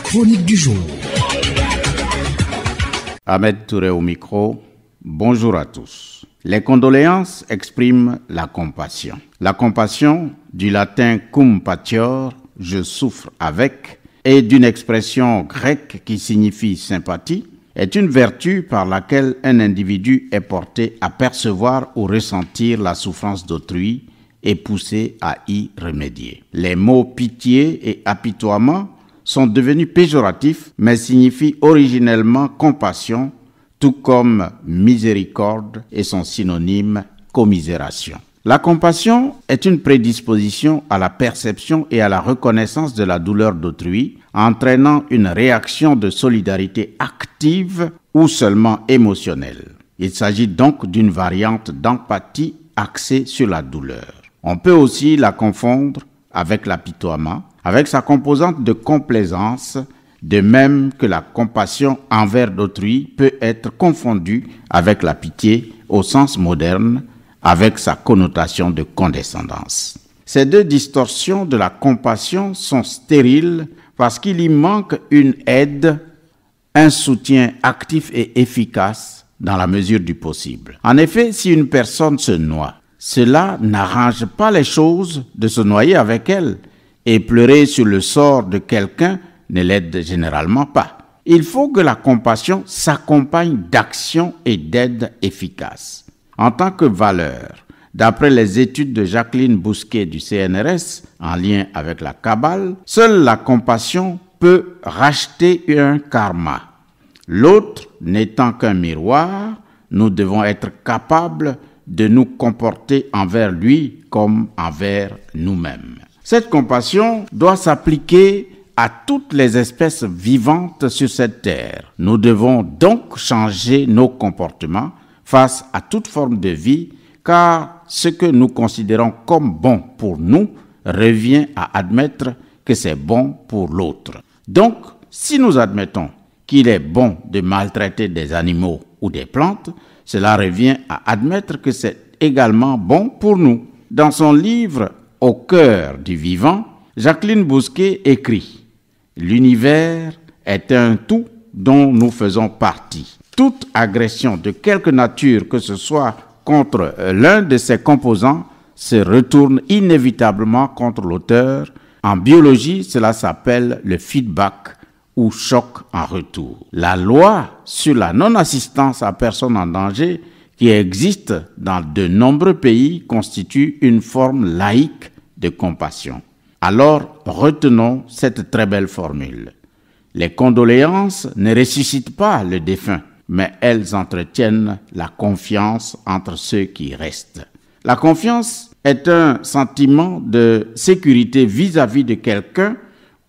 chronique du jour. Ahmed Touré au micro. Bonjour à tous. Les condoléances expriment la compassion. La compassion, du latin cum patior, je souffre avec, et d'une expression grecque qui signifie sympathie, est une vertu par laquelle un individu est porté à percevoir ou ressentir la souffrance d'autrui et poussé à y remédier. Les mots pitié et apitoiement sont devenus péjoratifs, mais signifient originellement compassion, tout comme miséricorde et son synonyme commisération. La compassion est une prédisposition à la perception et à la reconnaissance de la douleur d'autrui, entraînant une réaction de solidarité active ou seulement émotionnelle. Il s'agit donc d'une variante d'empathie axée sur la douleur. On peut aussi la confondre avec l'apitoiement, avec sa composante de complaisance, de même que la compassion envers d'autrui peut être confondue avec la pitié au sens moderne, avec sa connotation de condescendance. Ces deux distorsions de la compassion sont stériles parce qu'il y manque une aide, un soutien actif et efficace dans la mesure du possible. En effet, si une personne se noie, cela n'arrange pas les choses de se noyer avec elle, et pleurer sur le sort de quelqu'un ne l'aide généralement pas. Il faut que la compassion s'accompagne d'actions et d'aides efficaces. En tant que valeur, d'après les études de Jacqueline Bousquet du CNRS, en lien avec la Kabbale, seule la compassion peut racheter un karma. L'autre n'étant qu'un miroir, nous devons être capables de nous comporter envers lui comme envers nous-mêmes. Cette compassion doit s'appliquer à toutes les espèces vivantes sur cette terre. Nous devons donc changer nos comportements face à toute forme de vie, car ce que nous considérons comme bon pour nous revient à admettre que c'est bon pour l'autre. Donc, si nous admettons qu'il est bon de maltraiter des animaux ou des plantes, cela revient à admettre que c'est également bon pour nous. Dans son livre « Au cœur du vivant », Jacqueline Bousquet écrit « L'univers est un tout dont nous faisons partie. Toute agression de quelque nature que ce soit contre l'un de ses composants se retourne inévitablement contre l'auteur. En biologie, cela s'appelle le feedback ou choc en retour. La loi sur la non-assistance à personne en danger qui existe dans de nombreux pays constitue une forme laïque de compassion. Alors, retenons cette très belle formule. Les condoléances ne ressuscitent pas le défunt, mais elles entretiennent la confiance entre ceux qui restent. La confiance est un sentiment de sécurité vis-à-vis de quelqu'un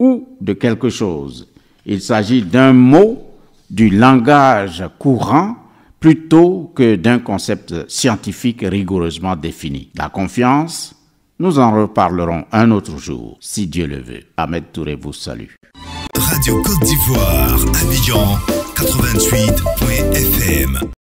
ou de quelque chose. Il s'agit d'un mot, du langage courant, plutôt que d'un concept scientifique rigoureusement défini. La confiance, nous en reparlerons un autre jour, si Dieu le veut. Ahmed Touré vous salue. Radio Côte d'Ivoire, Abidjan, 88.fm.